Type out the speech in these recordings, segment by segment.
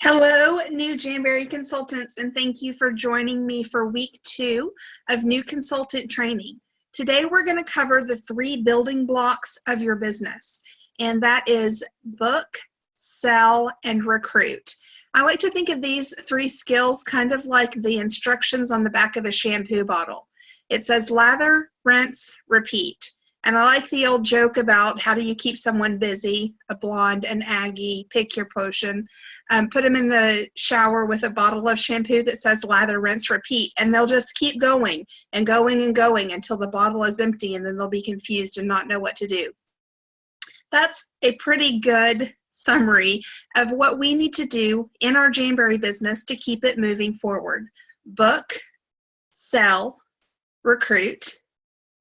Hello, new Jamberry consultants, and thank you for joining me for week 2 of new consultant training. Today, we're going to cover the 3 building blocks of your business, and that is book, sell, and recruit. I like to think of these 3 skills kind of like the instructions on the back of a shampoo bottle. It says lather, rinse, repeat. And I like the old joke about how do you keep someone busy, a blonde, an Aggie, pick your potion. Put them in the shower with a bottle of shampoo that says lather, rinse, repeat, and they'll just keep going and going and going until the bottle is empty, and then they'll be confused and not know what to do. That's a pretty good summary of what we need to do in our Jamberry business to keep it moving forward. Book, sell, recruit.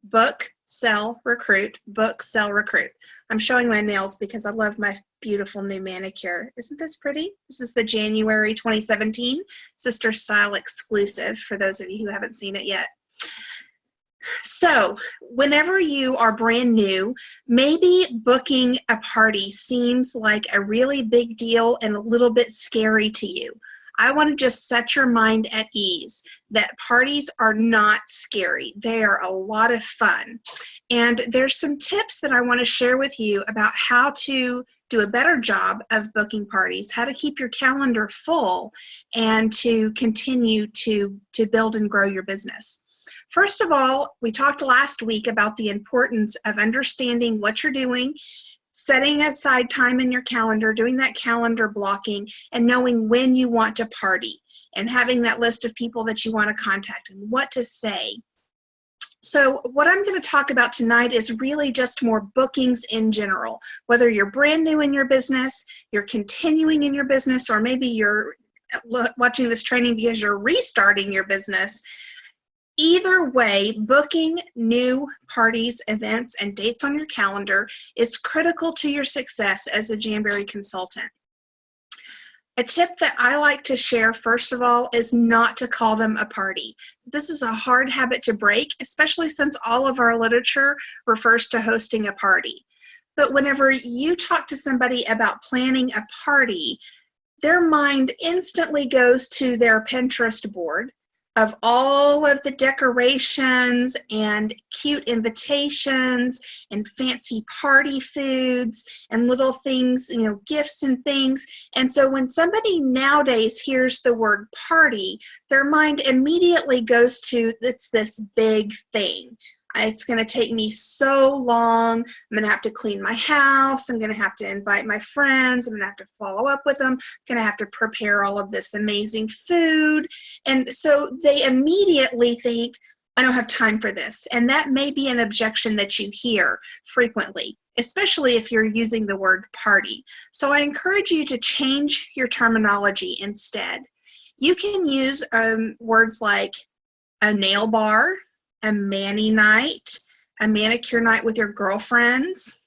Book, sell, recruit. Book, sell, recruit. I'm showing my nails because I love my beautiful new manicure. Isn't this pretty? This is the January 2017 Sister Style exclusive for those of you who haven't seen it yet. So whenever you are brand new, maybe booking a party seems like a really big deal and a little bit scary to you. I want to just set your mind at ease that parties are not scary. They are a lot of fun. And there's some tips that I want to share with you about how to do a better job of booking parties, how to keep your calendar full, and to continue to build and grow your business. First of all, we talked last week about the importance of understanding what you're doing, setting aside time in your calendar, doing that calendar blocking, and knowing when you want to party, and having that list of people that you want to contact and what to say. So what I'm going to talk about tonight is really just more bookings in general. Whether you're brand new in your business, you're continuing in your business, or maybe you're watching this training because you're restarting your business. Either way, booking new parties, events, and dates on your calendar is critical to your success as a Jamberry consultant. A tip that I like to share, first of all, is not to call them a party. This is a hard habit to break, especially since all of our literature refers to hosting a party. But whenever you talk to somebody about planning a party, their mind instantly goes to their Pinterest board of all of the decorations and cute invitations and fancy party foods and little things, gifts and things. And so when somebody nowadays hears the word party, their mind immediately goes to, it's this big thing. It's going to take me so long. I'm going to have to clean my house. I'm going to have to invite my friends. I'm going to have to follow up with them. I'm going to have to prepare all of this amazing food. And so they immediately think, I don't have time for this. And that may be an objection that you hear frequently, especially if you're using the word party. So I encourage you to change your terminology instead. You can use words like a nail bar, a mani night, a manicure night with your girlfriends.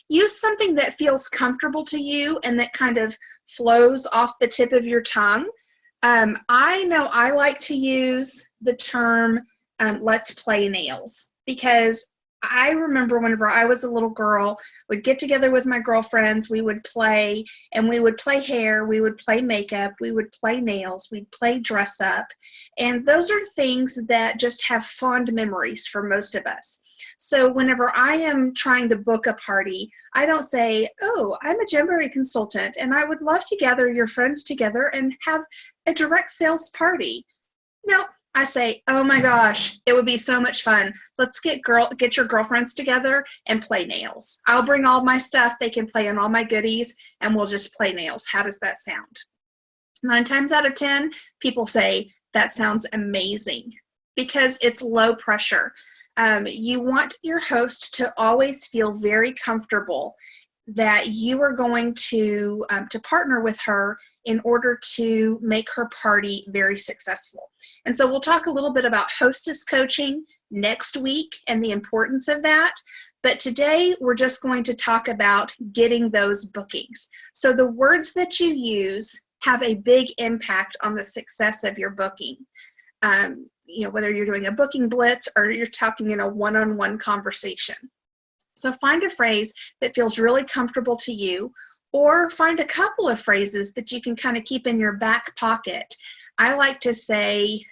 Use something that feels comfortable to you and that kind of flows off the tip of your tongue. I know I like to use the term let's play nails, because I remember whenever I was a little girl, we'd get together with my girlfriends, we would play, and we would play hair, we would play makeup, we would play nails, we'd play dress up. And those are things that just have fond memories for most of us. So whenever I am trying to book a party, I don't say, oh, I'm a Jamberry consultant and I would love to gather your friends together and have a direct sales party. No. I say, oh my gosh, it would be so much fun. Let's get your girlfriends together and play nails. I'll bring all my stuff. They can play on all my goodies and we'll just play nails. How does that sound? 9 times out of 10, people say, that sounds amazing, because it's low pressure. You want your host to always feel very comfortable that you are going to partner with her in order to make her party very successful. And so we'll talk a little bit about hostess coaching next week and the importance of that. But today we're just going to talk about getting those bookings. So the words that you use have a big impact on the success of your booking. Whether you're doing a booking blitz or you're talking in a one-on-one conversation. So find a phrase that feels really comfortable to you, Or find a couple of phrases that you can kind of keep in your back pocket. I like to say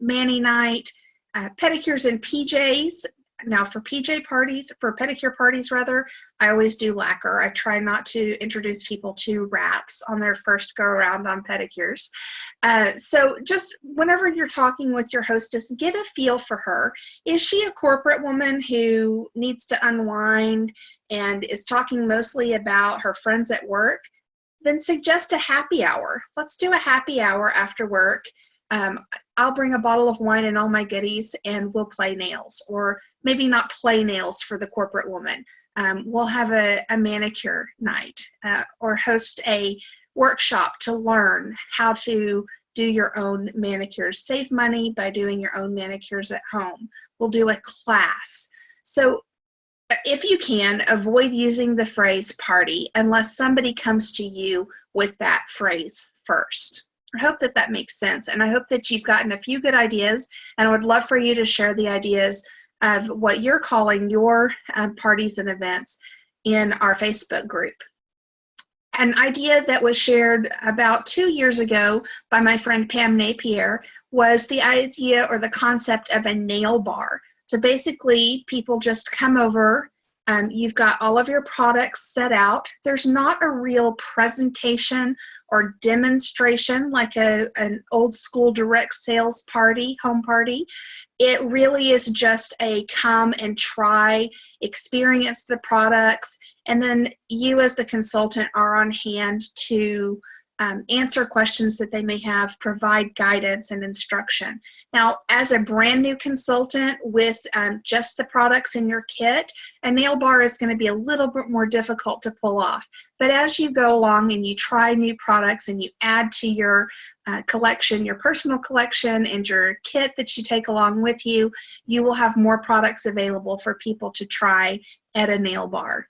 Manny night, pedicures and PJs. Now for pedicure parties rather, I always do lacquer. I try not to introduce people to wraps on their first go around on pedicures. So just whenever you're talking with your hostess, get a feel for her. Is she a corporate woman who needs to unwind and is talking mostly about her friends at work? Then suggest a happy hour. Let's do a happy hour after work. I'll bring a bottle of wine and all my goodies and we'll play nails, or maybe not play nails for the corporate woman. We'll have a manicure night or host a workshop to learn how to do your own manicures. Save money by doing your own manicures at home. We'll do a class. So if you can, avoid using the phrase party unless somebody comes to you with that phrase first. I hope that that makes sense, and I hope that you've gotten a few good ideas, and I would love for you to share the ideas of what you're calling your parties and events in our Facebook group. An idea that was shared about 2 years ago by my friend Pam Napier was the idea or the concept of a nail bar. So basically, people just come over. You've got all of your products set out. There's not a real presentation or demonstration like an old school direct sales party, home party. It really is just a come and try, experience the products, and then you as the consultant are on hand to answer questions that they may have, provide guidance and instruction. Now, as a brand new consultant with just the products in your kit, a nail bar is going to be a little bit more difficult to pull off. But as you go along and you try new products and you add to your collection, your personal collection and your kit that you take along with you, you will have more products available for people to try at a nail bar.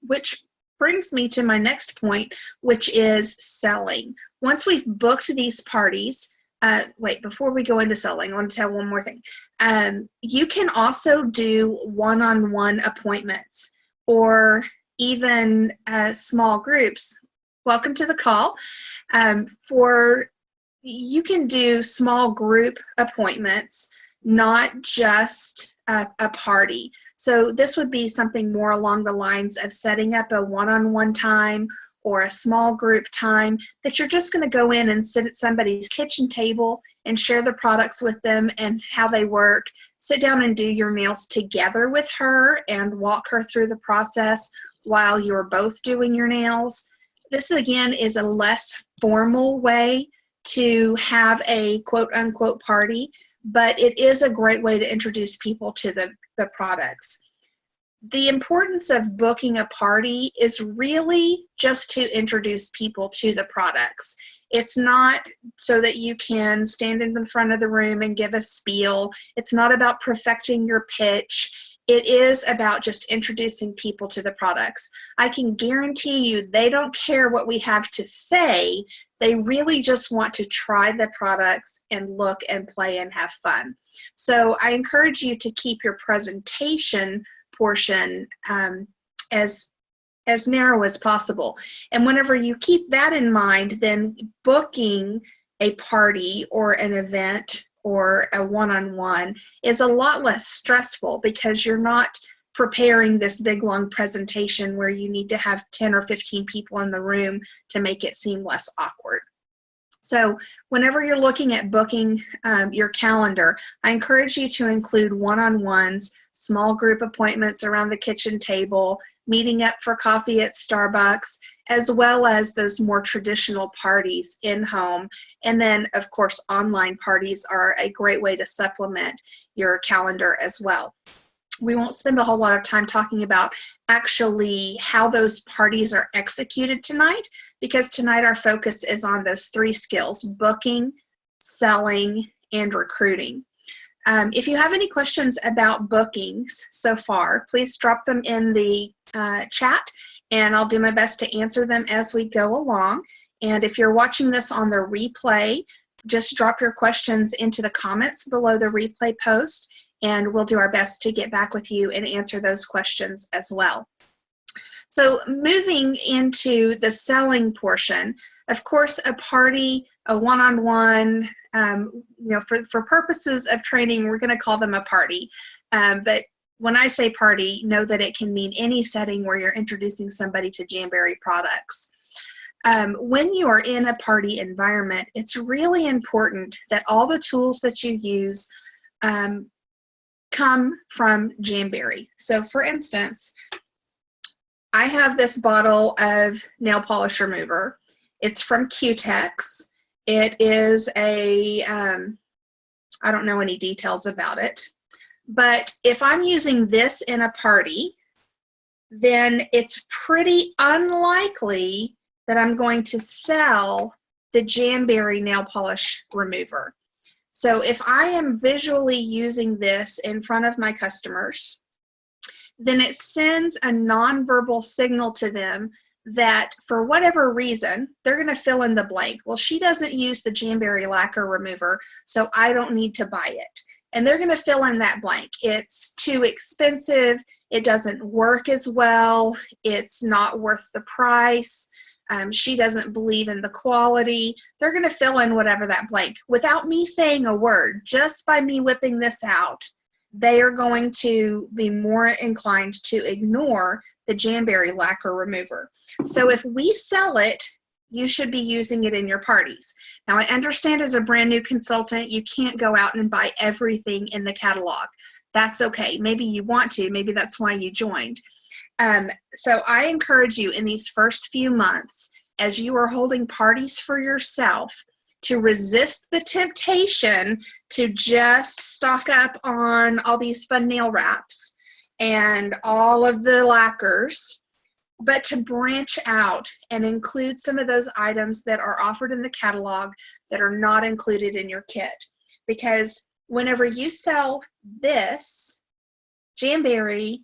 Which brings me to my next point, which is selling. Once we've booked these parties, wait, before we go into selling, I want to tell one more thing. You can also do one-on-one appointments or even small groups. Welcome to the call. You can do small group appointments, not just a party. So this would be something more along the lines of setting up a one-on-one time or a small group time that you're just going to go in and sit at somebody's kitchen table and share the products with them and how they work. Sit down and do your nails together with her and walk her through the process while you're both doing your nails. This again is a less formal way to have a quote-unquote party, but it is a great way to introduce people to the products. The importance of booking a party is really just to introduce people to the products. It's not so that you can stand in the front of the room and give a spiel. It's not about perfecting your pitch. It is about just introducing people to the products. I can guarantee you they don't care what we have to say. They really just want to try the products and look and play and have fun. So I encourage you to keep your presentation portion as narrow as possible. And whenever you keep that in mind, then booking a party or an event or a one-on-one is a lot less stressful because you're not preparing this big long presentation where you need to have 10 or 15 people in the room to make it seem less awkward. So whenever you're looking at booking your calendar, I encourage you to include one-on-ones, small group appointments around the kitchen table, meeting up for coffee at Starbucks, as well as those more traditional parties in-home. And then, of course, online parties are a great way to supplement your calendar as well. We won't spend a whole lot of time talking about actually how those parties are executed tonight, because tonight our focus is on those 3 skills: booking, selling, and recruiting. If you have any questions about bookings so far, please drop them in the chat, and I'll do my best to answer them as we go along. And if you're watching this on the replay, just drop your questions into the comments below the replay post, and we'll do our best to get back with you and answer those questions as well. So moving into the selling portion, of course, a party, a one-on-one, for purposes of training, we're going to call them a party. But when I say party, know that it can mean any setting where you're introducing somebody to Jamberry products. When you are in a party environment, it's really important that all the tools that you use come from Jamberry. So for instance, I have this bottle of nail polish remover. It's from Q-Tex. It is a, I don't know any details about it, but if I'm using this in a party, then it's pretty unlikely that I'm going to sell the Jamberry nail polish remover. So if I am visually using this in front of my customers, then it sends a nonverbal signal to them that for whatever reason, they're going to fill in the blank. Well, she doesn't use the Jamberry lacquer remover, so I don't need to buy it. And they're going to fill in that blank. It's too expensive. It doesn't work as well. It's not worth the price. She doesn't believe in the quality. They're going to fill in whatever that blank. Without me saying a word, just by me whipping this out, they are going to be more inclined to ignore the Jamberry lacquer remover. So if we sell it, you should be using it in your parties. Now, I understand as a brand new consultant, you can't go out and buy everything in the catalog. That's okay. Maybe you want to. Maybe that's why you joined. So I encourage you in these first few months, as you are holding parties for yourself, to resist the temptation to just stock up on all these fun nail wraps and all of the lacquers, but to branch out and include some of those items that are offered in the catalog that are not included in your kit. Because whenever you sell this Jamberry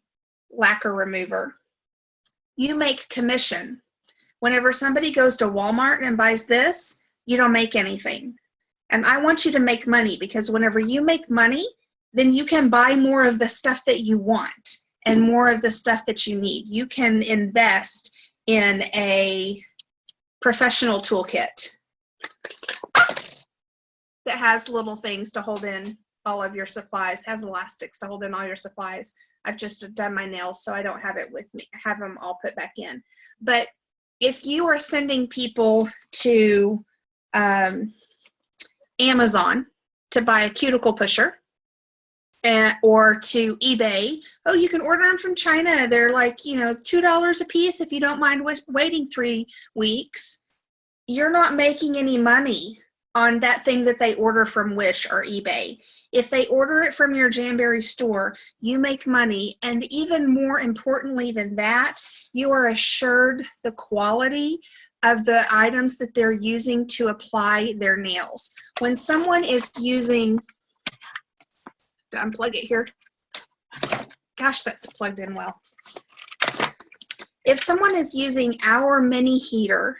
lacquer remover, you make commission. Whenever somebody goes to Walmart and buys this, you don't make anything. And I want you to make money, because whenever you make money, then you can buy more of the stuff that you want and more of the stuff that you need. You can invest in a professional toolkit that has little things to hold in all of your supplies, has elastics to hold in all your supplies. I've just done my nails, so I don't have it with me. I have them all put back in. But if you are sending people to Amazon to buy a cuticle pusher, or to eBay, oh, you can order them from China. They're like, $2 a piece if you don't mind waiting 3 weeks. You're not making any money on that thing that they order from Wish or eBay. If they order it from your Jamberry store, you make money. And even more importantly than that, you are assured the quality of the items that they're using to apply their nails. When someone is using, to unplug it here. Gosh, that's plugged in well. If someone is using our mini heater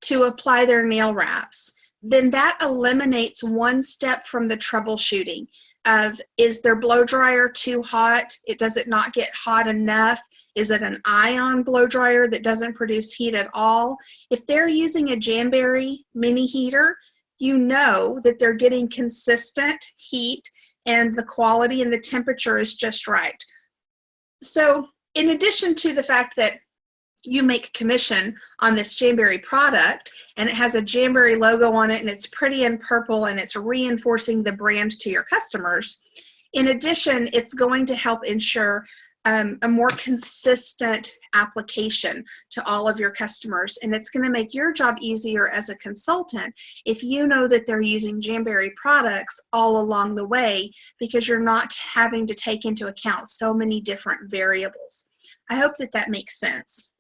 to apply their nail wraps, then that eliminates one step from the troubleshooting of, is their blow dryer too hot? Does it not get hot enough? Is it an ion blow dryer that doesn't produce heat at all? If they're using a Jamberry mini heater, you know that they're getting consistent heat and the quality and the temperature is just right. So in addition to the fact that you make commission on this Jamberry product, and it has a Jamberry logo on it, and it's pretty in purple, and it's reinforcing the brand to your customers. In addition, it's going to help ensure a more consistent application to all of your customers, and it's going to make your job easier as a consultant if you know that they're using Jamberry products all along the way, because you're not having to take into account so many different variables. I hope that that makes sense.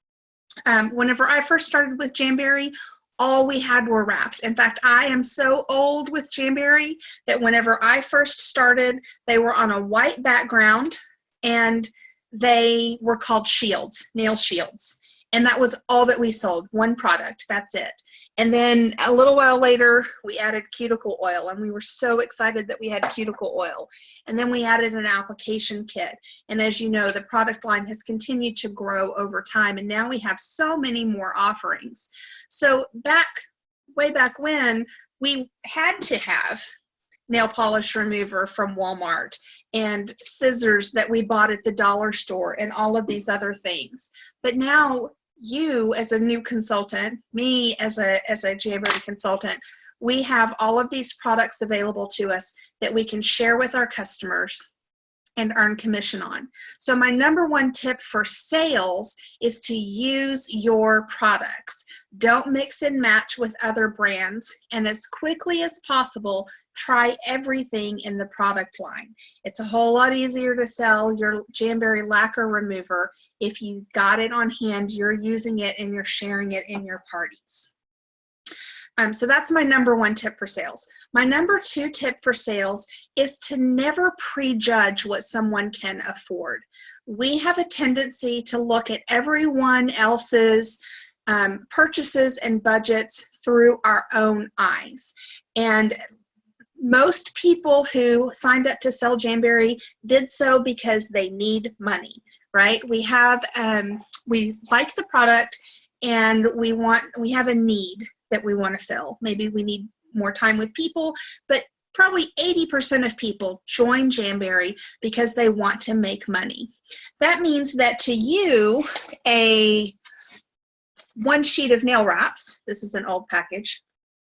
Whenever I first started with Jamberry, all we had were wraps. In fact, I am so old with Jamberry that whenever I first started, they were on a white background and they were called shields, nail shields. And that was all that we sold, one product, that's it. And then a little while later, we added cuticle oil, and we were so excited that we had cuticle oil. And then we added an application kit. And as you know, the product line has continued to grow over time, and now we have so many more offerings. So way back when, we had to have nail polish remover from Walmart and scissors that we bought at the dollar store and all of these other things. But now you as a new consultant, me as a Jamberry consultant, we have all of these products available to us that we can share with our customers and earn commission on. So my number one tip for sales is to use your products. Don't mix and match with other brands, and as quickly as possible, try everything in the product line. It's a whole lot easier to sell your Jamberry lacquer remover if you got it on hand, you're using it, and you're sharing it in your parties. So that's my number one tip for sales. My number two tip for sales is to never prejudge what someone can afford. We have a tendency to look at everyone else's purchases and budgets through our own eyes. And most people who signed up to sell Jamberry did so because they need money, right? We like the product, and we have a need that we want to fill. Maybe we need more time with people, but probably 80% of people join Jamberry because they want to make money. That means that to you, one sheet of nail wraps, this is an old package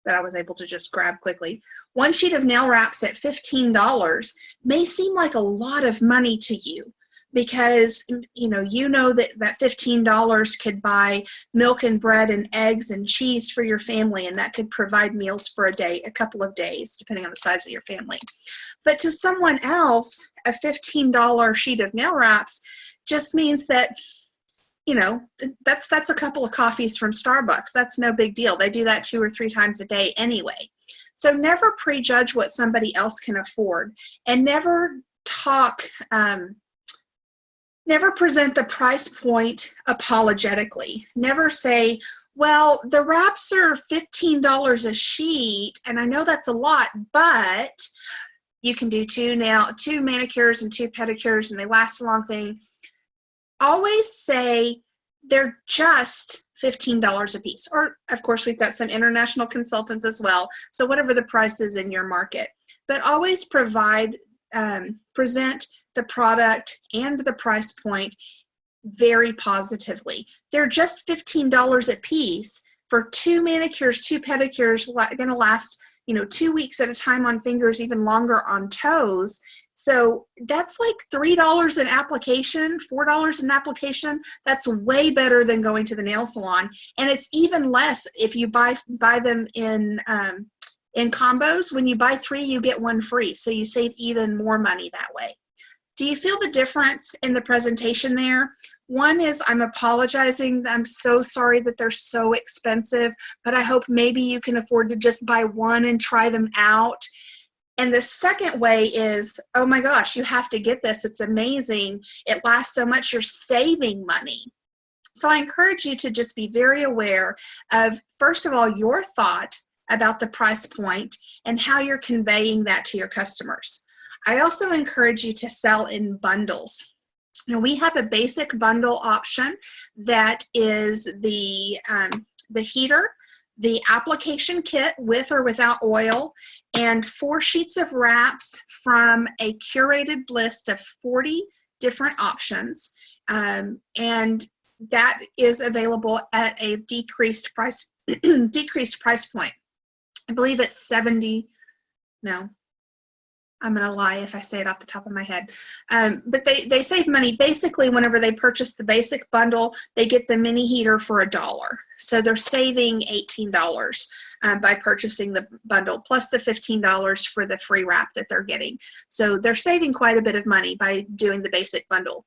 that I was able to just grab quickly, one sheet of nail wraps at $15 may seem like a lot of money to you, because you know that $15 could buy milk and bread and eggs and cheese for your family, and that could provide meals for a couple of days, depending on the size of your family. But to someone else, a $15 sheet of nail wraps just means that, that's a couple of coffees from Starbucks. That's no big deal. They do that 2 or 3 times a day anyway. So never prejudge what somebody else can afford, and never never present the price point apologetically. Never say, well, the wraps are $15 a sheet, and I know that's a lot, but you can do 2 manicures and 2 pedicures, and they last a long thing. Always say they're just $15 a piece. Or, of course, we've got some international consultants as well, so whatever the price is in your market. But always present the product and the price point very positively. They're just $15 a piece for 2 manicures, 2 pedicures, going to last 2 weeks at a time on fingers, even longer on toes. So that's like $3 an application, $4 an application. That's way better than going to the nail salon, and it's even less if you buy them in combos. When you buy 3, you get 1 free, so you save even more money that way. Do you feel the difference in the presentation there? One is, I'm apologizing. I'm so sorry that they're so expensive, but I hope maybe you can afford to just buy 1 and try them out. And the second way is, oh my gosh, you have to get this. It's amazing. It lasts so much. You're saving money. So I encourage you to just be very aware of, first of all, your thought about the price point and how you're conveying that to your customers. I also encourage you to sell in bundles. Now, we have a basic bundle option that is the heater, the application kit with or without oil, and 4 sheets of wraps from a curated list of 40 different options. And that is available at a decreased price point. I believe it's no, I'm going to lie if I say it off the top of my head. But they save money. Basically, whenever they purchase the basic bundle, they get the mini heater for $1. So they're saving $18 by purchasing the bundle, plus the $15 for the free wrap that they're getting. So they're saving quite a bit of money by doing the basic bundle.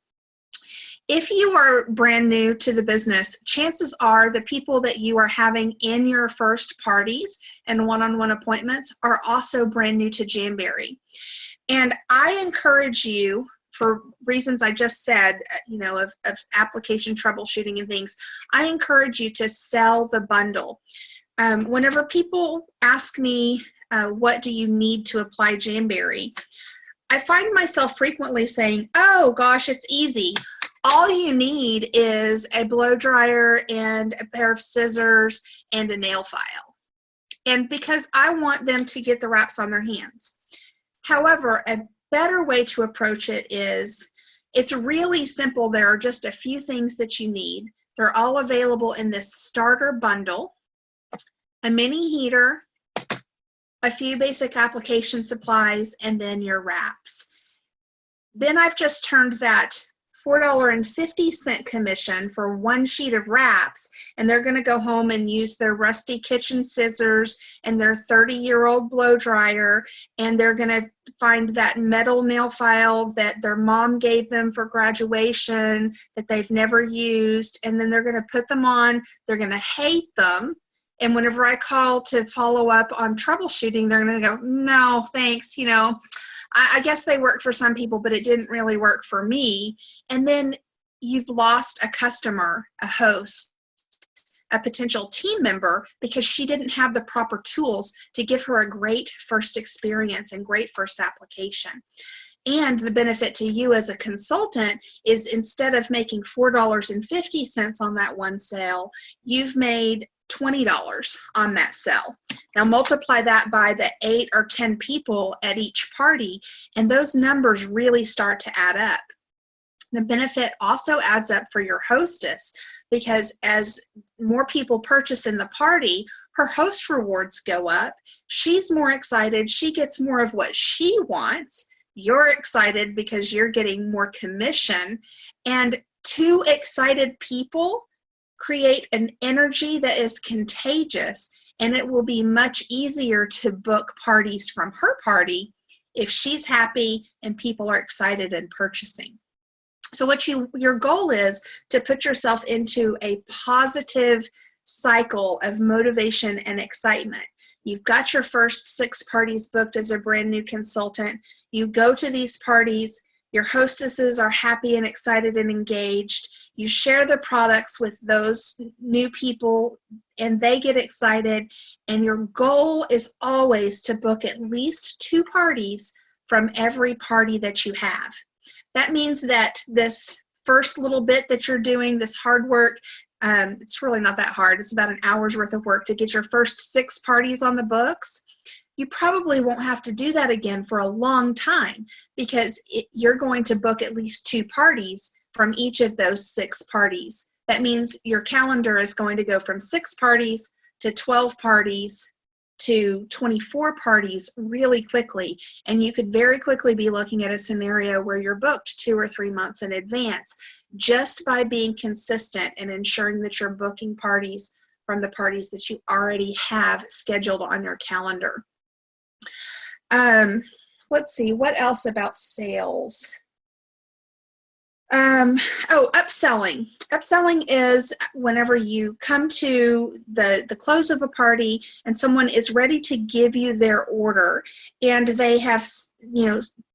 If you are brand new to the business, chances are the people that you are having in your first parties and one-on-one appointments are also brand new to Jamberry. And I encourage you, for reasons I just said, of application troubleshooting and things, I encourage you to sell the bundle. Whenever people ask me, what do you need to apply Jamberry, I find myself frequently saying, oh gosh, it's easy. All you need is a blow dryer and a pair of scissors and a nail file. And because I want them to get the wraps on their hands. However, a better way to approach it is, it's really simple. There are just a few things that you need. They're all available in this starter bundle: a mini heater, a few basic application supplies, and then your wraps. Then I've just turned that $4.50 commission for one sheet of wraps, and they're going to go home and use their rusty kitchen scissors and their 30-year-old blow dryer, and they're going to find that metal nail file that their mom gave them for graduation that they've never used, and then they're going to put them on. They're going to hate them. And whenever I call to follow up on troubleshooting, they're going to go, no, thanks. I guess they work for some people, but it didn't really work for me. And then you've lost a customer, a host, a potential team member, because she didn't have the proper tools to give her a great first experience and great first application. And the benefit to you as a consultant is, instead of making $4.50 on that one sale, you've made $20 on that sale. Now multiply that by the 8 or 10 people at each party, and those numbers really start to add up. The benefit also adds up for your hostess, because as more people purchase in the party, her host rewards go up. She's more excited. She gets more of what she wants. You're excited because you're getting more commission. And 2 excited people create an energy that is contagious, and it will be much easier to book parties from her party if she's happy and people are excited and purchasing. So what your goal is to put yourself into a positive cycle of motivation and excitement. You've got your first 6 parties booked as a brand new consultant. You go to these parties. Your hostesses are happy and excited and engaged. You share the products with those new people, and they get excited. And your goal is always to book at least 2 parties from every party that you have. That means that this first little bit that you're doing, this hard work, it's really not that hard. It's about an hour's worth of work to get your first 6 parties on the books. You probably won't have to do that again for a long time, because you're going to book at least 2 parties from each of those 6 parties. That means your calendar is going to go from 6 parties to 12 parties to 24 parties really quickly. And you could very quickly be looking at a scenario where you're booked 2 or 3 months in advance, just by being consistent and ensuring that you're booking parties from the parties that you already have scheduled on your calendar. Let's see, what else about sales? Upselling. Upselling is whenever you come to the close of a party and someone is ready to give you their order, and they have,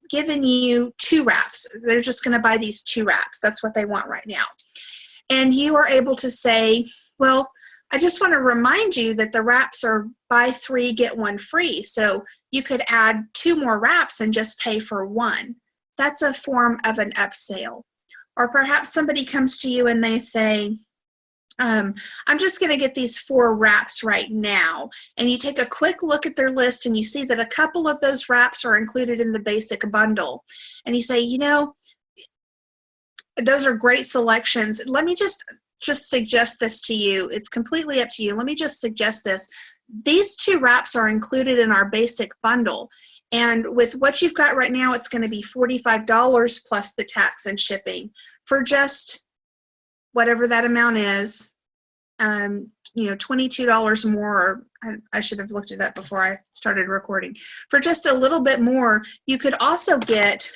given you 2 wraps. They're just going to buy these 2 wraps. That's what they want right now. And you are able to say, well, I just want to remind you that the wraps are buy 3, get 1 free. So you could add 2 more wraps and just pay for 1. That's a form of an upsell. Or perhaps somebody comes to you and they say, I'm just going to get these 4 wraps right now. And you take a quick look at their list and you see that a couple of those wraps are included in the basic bundle. And you say, those are great selections. Let me just suggest this to you. It's completely up to you. Let me just suggest this. These 2 wraps are included in our basic bundle. And with what you've got right now, it's going to be $45 plus the tax and shipping for just whatever that amount is, $22 more, or I should have looked it up before I started recording. For just a little bit more, you could also get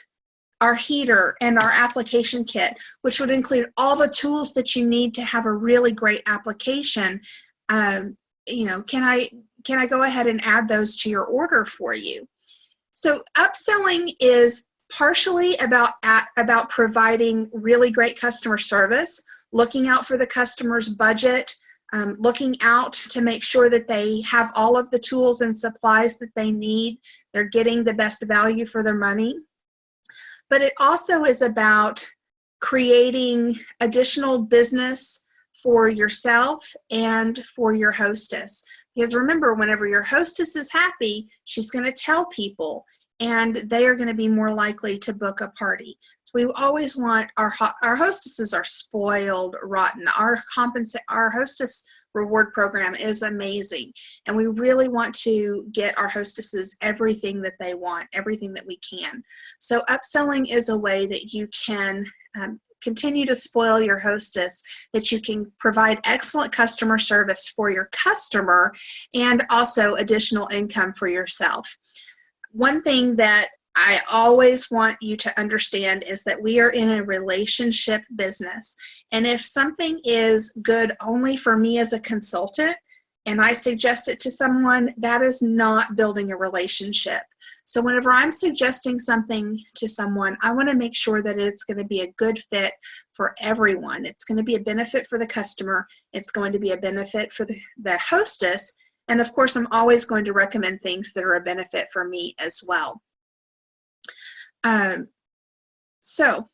our heater and our application kit, which would include all the tools that you need to have a really great application. Can I go ahead and add those to your order for you? So upselling is partially about providing really great customer service, looking out for the customer's budget, looking out to make sure that they have all of the tools and supplies that they need, they're getting the best value for their money. But it also is about creating additional business for yourself and for your hostess. Because remember, whenever your hostess is happy, she's going to tell people, and they are going to be more likely to book a party. So we always want our hostesses are spoiled rotten. Our hostess reward program is amazing, and we really want to get our hostesses everything that they want, everything that we can. So upselling is a way that you can continue to spoil your hostess, that you can provide excellent customer service for your customer and also additional income for yourself. One thing that I always want you to understand is that we are in a relationship business. And if something is good only for me as a consultant, and I suggest it to someone, that is not building a relationship. So whenever I'm suggesting something to someone, I want to make sure that it's going to be a good fit for everyone. It's going to be a benefit for the customer. It's going to be a benefit for the hostess. And of course, I'm always going to recommend things that are a benefit for me as well. So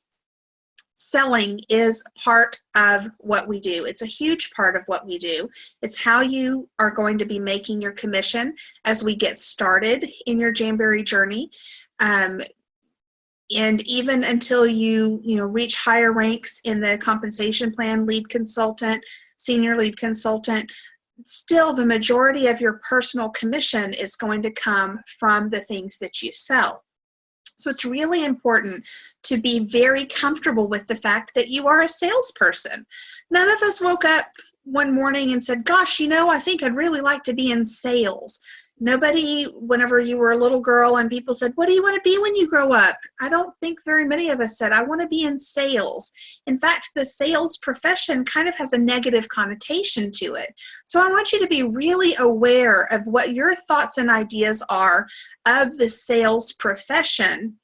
selling is part of what we do. It's a huge part of what we do. It's how you are going to be making your commission as we get started in your Jamberry journey. And even until you reach higher ranks in the compensation plan, lead consultant, senior lead consultant, still the majority of your personal commission is going to come from the things that you sell. So it's really important to be very comfortable with the fact that you are a salesperson. None of us woke up one morning and said, gosh, I think I'd really like to be in sales. Nobody, whenever you were a little girl and people said, what do you want to be when you grow up? I don't think very many of us said, I want to be in sales. In fact, the sales profession kind of has a negative connotation to it. So I want you to be really aware of what your thoughts and ideas are of the sales profession.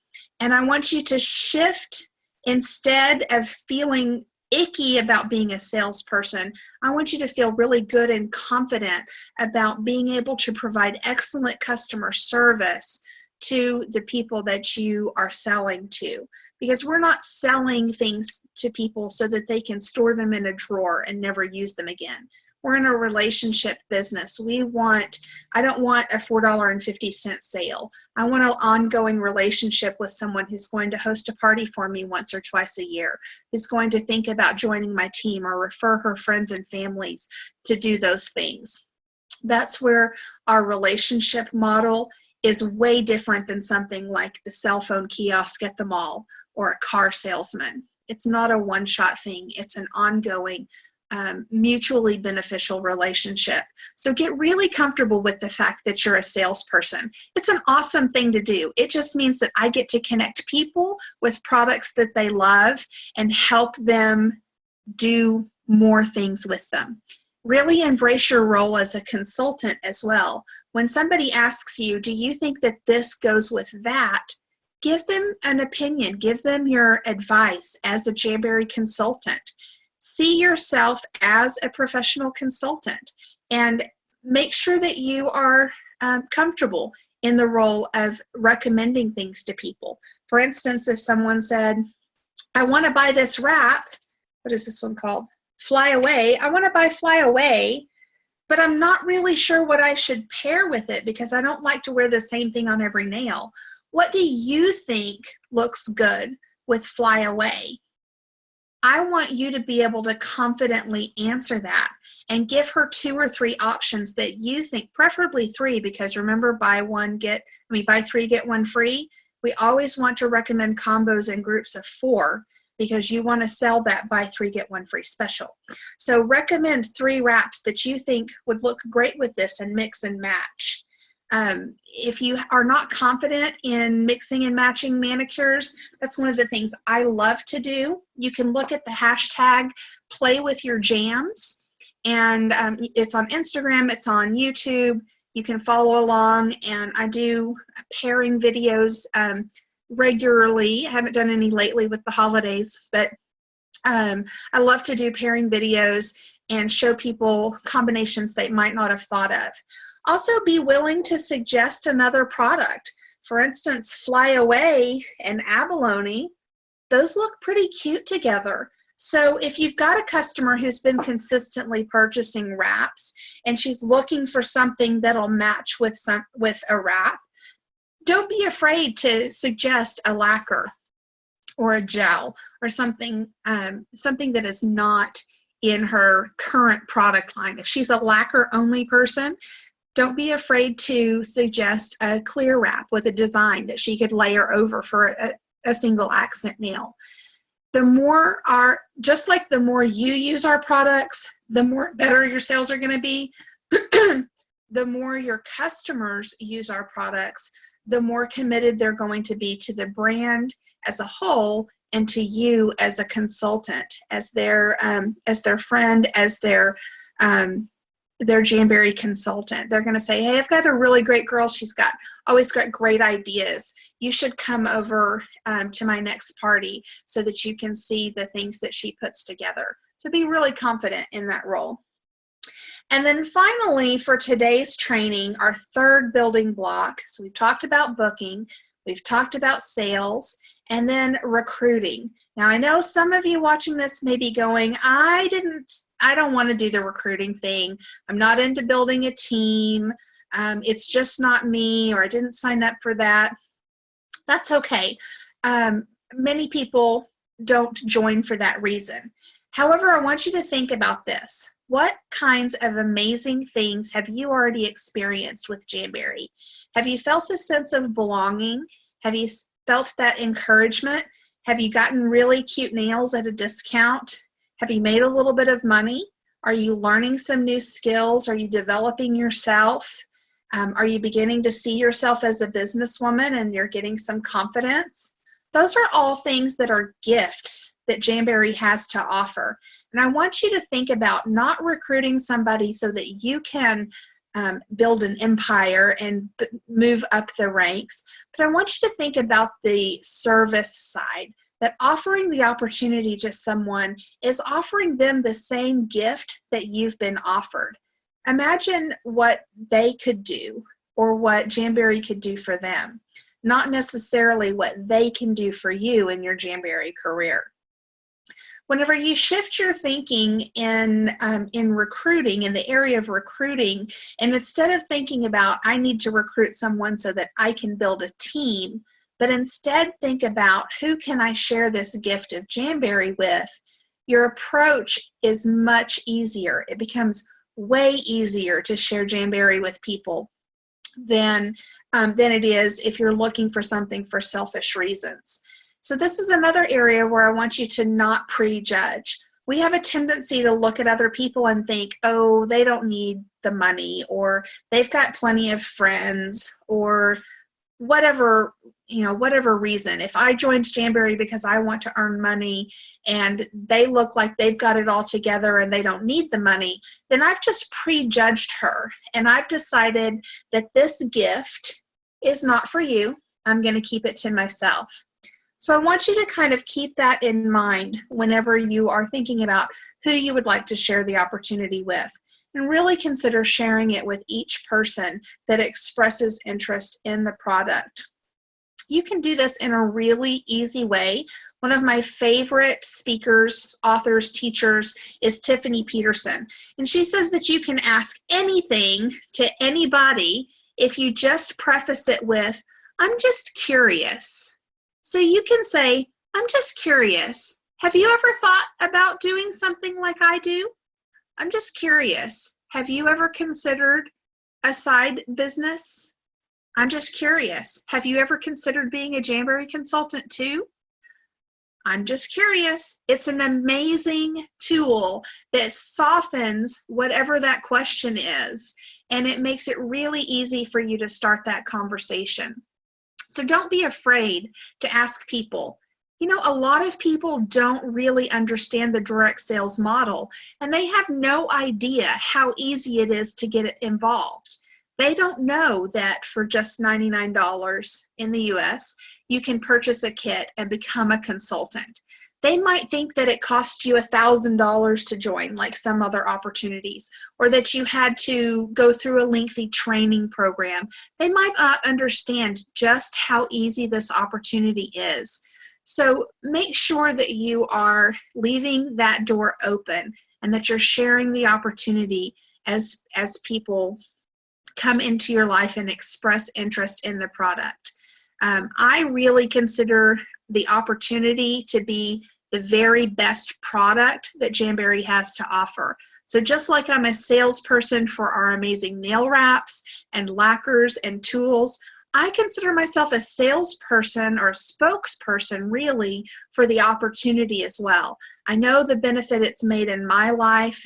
And I want you to shift, instead of feeling icky about being a salesperson, I want you to feel really good and confident about being able to provide excellent customer service to the people that you are selling to. Because we're not selling things to people so that they can store them in a drawer and never use them again. We're in a relationship business. I don't want a $4.50 sale. I want an ongoing relationship with someone who's going to host a party for me once or twice a year, who's going to think about joining my team or refer her friends and families to do those things. That's where our relationship model is way different than something like the cell phone kiosk at the mall or a car salesman. It's not a one-shot thing. It's an ongoing mutually beneficial relationship. So get really comfortable with the fact that you're a salesperson. It's an awesome thing to do. It just means that I get to connect people with products that they love and help them do more things with them. Really embrace your role as a consultant as well. When somebody asks you, do you think that this goes with that? Give them an opinion. Give them your advice as a Jamberry consultant. See yourself as a professional consultant and make sure that you are comfortable in the role of recommending things to people. For instance, if someone said, I want to buy this wrap, what is this one called? Fly Away. I want to buy Fly Away, but I'm not really sure what I should pair with it because I don't like to wear the same thing on every nail. What do you think looks good with Fly Away? I want you to be able to confidently answer that and give her 2 or 3 options that you think, preferably 3, because remember, buy 3, get 1 free. We always want to recommend combos in groups of 4 because you want to sell that buy 3, get 1 free special. So recommend 3 wraps that you think would look great with this and mix and match. If you are not confident in mixing and matching manicures, that's one of the things I love to do. You can look at the hashtag Play With Your Jams, and it's on Instagram, it's on YouTube. You can follow along, and I do pairing videos regularly. I haven't done any lately with the holidays, but I love to do pairing videos and show people combinations they might not have thought of. Also, be willing to suggest another product. For instance, Fly Away and Abalone, those look pretty cute together. So if you've got a customer who's been consistently purchasing wraps and she's looking for something that'll match with a wrap, don't be afraid to suggest a lacquer or a gel or something that is not in her current product line. If she's a lacquer only person, don't be afraid to suggest a clear wrap with a design that she could layer over for a single accent nail. Just like the more you use our products, the more better your sales are going to be. The more your customers use our products, the more committed they're going to be to the brand as a whole and to you as a consultant, as their friend, as their Jamberry consultant. They're going to say, hey, I've got a really great girl. She's always got great ideas. You should come over to my next party so that you can see the things that she puts together. So be really confident in that role. And then finally, for today's training, our third building block. So we've talked about booking, we've talked about sales, and then recruiting. Now, I know some of you watching this may be going, I don't want to do the recruiting thing. I'm not into building a team. It's just not me, or I didn't sign up for that. That's okay. Many people don't join for that reason. However, I want you to think about this. What kinds of amazing things have you already experienced with Jamberry? Have you felt a sense of belonging? Have you felt that encouragement? Have you gotten really cute nails at a discount? Have you made a little bit of money? Are you learning some new skills? Are you developing yourself? Are you beginning to see yourself as a businesswoman and you're getting some confidence? Those are all things that are gifts that Jamberry has to offer. And I want you to think about not recruiting somebody so that you can build an empire and move up the ranks, but I want you to think about the service side, that offering the opportunity to someone is offering them the same gift that you've been offered. Imagine what they could do or what Jamberry could do for them, not necessarily what they can do for you in your Jamberry career. Whenever you shift your thinking in recruiting, in the area of recruiting, and instead of thinking about, I need to recruit someone so that I can build a team, but instead think about, who can I share this gift of Jamberry with, your approach is much easier. It becomes way easier to share Jamberry with people than it is if you're looking for something for selfish reasons. So this is another area where I want you to not prejudge. We have a tendency to look at other people and think, oh, they don't need the money, or they've got plenty of friends, or whatever reason. If I joined Jamberry because I want to earn money and they look like they've got it all together and they don't need the money, then I've just prejudged her and I've decided that this gift is not for you. I'm going to keep it to myself. So I want you to kind of keep that in mind whenever you are thinking about who you would like to share the opportunity with, and really consider sharing it with each person that expresses interest in the product. You can do this in a really easy way. One of my favorite speakers, authors, teachers is Tiffany Peterson. And she says that you can ask anything to anybody if you just preface it with, I'm just curious. So you can say, I'm just curious. Have you ever thought about doing something like I do? I'm just curious. Have you ever considered a side business? I'm just curious. Have you ever considered being a Jamberry consultant too? I'm just curious. It's an amazing tool that softens whatever that question is, and it makes it really easy for you to start that conversation. So don't be afraid to ask people. You know, a lot of people don't really understand the direct sales model, and they have no idea how easy it is to get involved. They don't know that for just $99 in the US, you can purchase a kit and become a consultant. They might think that it cost you $1,000 to join, like some other opportunities, or that you had to go through a lengthy training program. They might not understand just how easy this opportunity is. So make sure that you are leaving that door open and that you're sharing the opportunity as people come into your life and express interest in the product. I really consider the opportunity to be the very best product that Jamberry has to offer. So just like I'm a salesperson for our amazing nail wraps and lacquers and tools, I consider myself a salesperson or a spokesperson really for the opportunity as well. I know the benefit it's made in my life.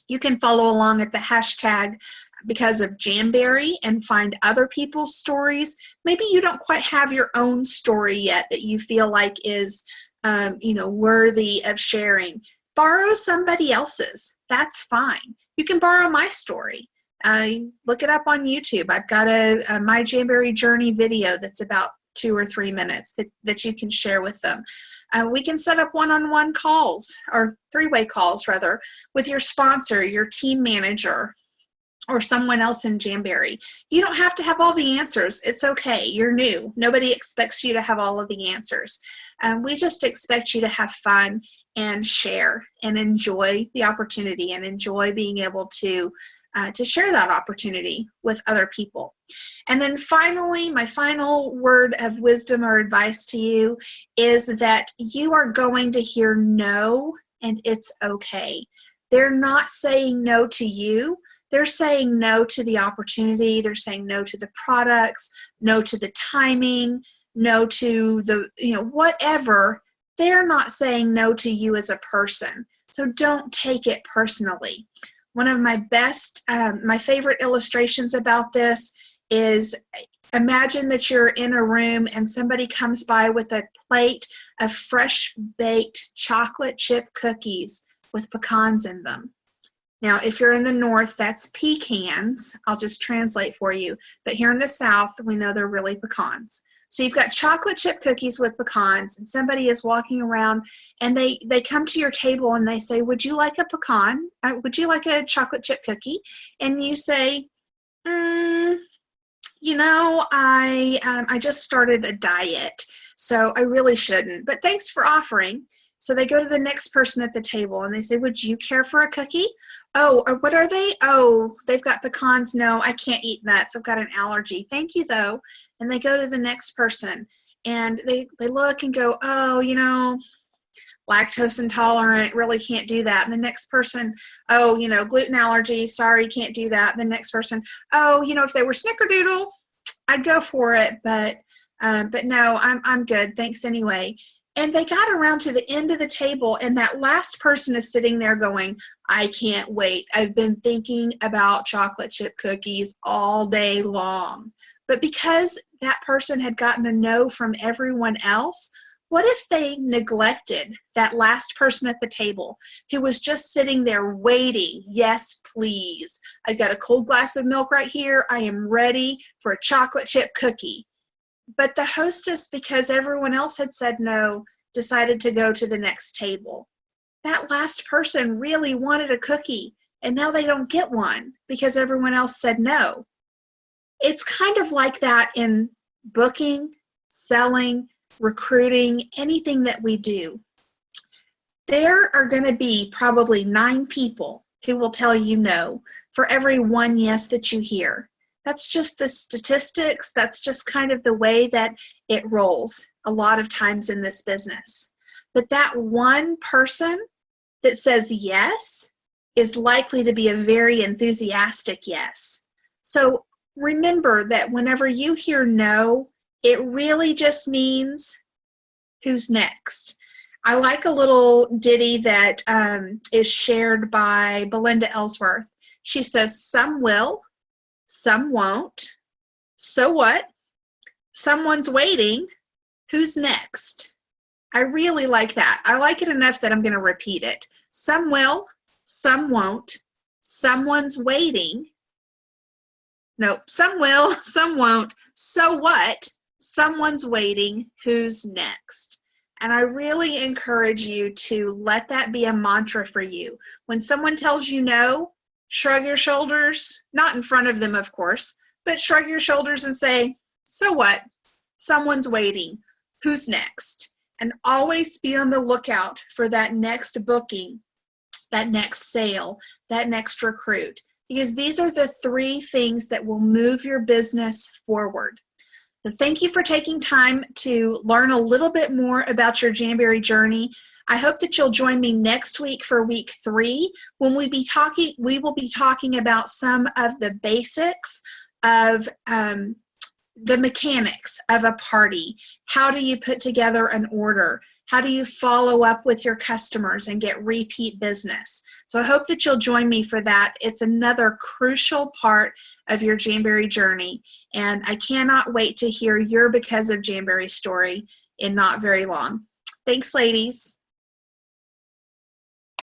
You can follow along at the hashtag because of Jamberry and find other people's stories. Maybe you don't quite have your own story yet that you feel like is worthy of sharing. Borrow somebody else's. That's fine. You can borrow my story. Look it up on YouTube. I've got a My Jamberry Journey video that's about 2 or 3 minutes that you can share with them. We can set up one-on-one calls, or three-way calls rather, with your sponsor, your team manager, or someone else in Jamberry. You don't have to have all the answers. It's okay. You're new. Nobody expects you to have all of the answers. We just expect you to have fun and share and enjoy the opportunity and enjoy being able to share that opportunity with other people. And then finally, my final word of wisdom or advice to you is that you are going to hear no, and it's okay. They're not saying no to you. They're saying no to the opportunity. They're saying no to the products, no to the timing, no to the, whatever. They're not saying no to you as a person. So don't take it personally. One of my my favorite illustrations about this is, imagine that you're in a room and somebody comes by with a plate of fresh baked chocolate chip cookies with pecans in them. Now, if you're in the north, that's pecans. I'll just translate for you. But here in the south, we know they're really pecans. So you've got chocolate chip cookies with pecans, and somebody is walking around, and they come to your table and they say, would you like a pecan? Would you like a chocolate chip cookie? And you say, I just started a diet, so I really shouldn't. But thanks for offering. So they go to the next person at the table and they say, would you care for a cookie? Oh, or what are they? Oh, they've got pecans. No, I can't eat nuts. I've got an allergy. Thank you, though. And they go to the next person and they look and go, oh, lactose intolerant, really can't do that. And the next person, oh, gluten allergy, sorry, can't do that. The next person, oh, if they were snickerdoodle, I'd go for it, but no, I'm good. Thanks anyway. And they got around to the end of the table, and that last person is sitting there going, I can't wait. I've been thinking about chocolate chip cookies all day long. But because that person had gotten a no from everyone else, what if they neglected that last person at the table who was just sitting there waiting? Yes, please. I've got a cold glass of milk right here. I am ready for a chocolate chip cookie. But the hostess, because everyone else had said no, decided to go to the next table. That last person really wanted a cookie, and now they don't get one because everyone else said no. It's kind of like that in booking, selling, recruiting, anything that we do. There are going to be probably 9 people who will tell you no for every one yes that you hear. That's just the statistics. That's just kind of the way that it rolls a lot of times in this business. But that one person that says yes is likely to be a very enthusiastic yes. So remember that whenever you hear no, it really just means who's next. I like a little ditty that is shared by Belinda Ellsworth. She says, some will, some won't. So what? Someone's waiting. Who's next? I really like that. I like it enough that I'm going to repeat it. Some will, some won't. Someone's waiting. Nope. Some will, some won't. So what? Someone's waiting. Who's next? And I really encourage you to let that be a mantra for you. When someone tells you no, shrug your shoulders, not in front of them, of course, but shrug your shoulders and say, so what? Someone's waiting. Who's next? And always be on the lookout for that next booking, that next sale, that next recruit, because these are the 3 things that will move your business forward. So thank you for taking time to learn a little bit more about your Jamberry journey. I hope that you'll join me next week for week 3 when we will be talking about some of the basics of the mechanics of a party. How do you put together an order? How do you follow up with your customers and get repeat business? So I hope that you'll join me for that. It's another crucial part of your Jamberry journey, and I cannot wait to hear your Because of Jamberry story in not very long. Thanks, ladies.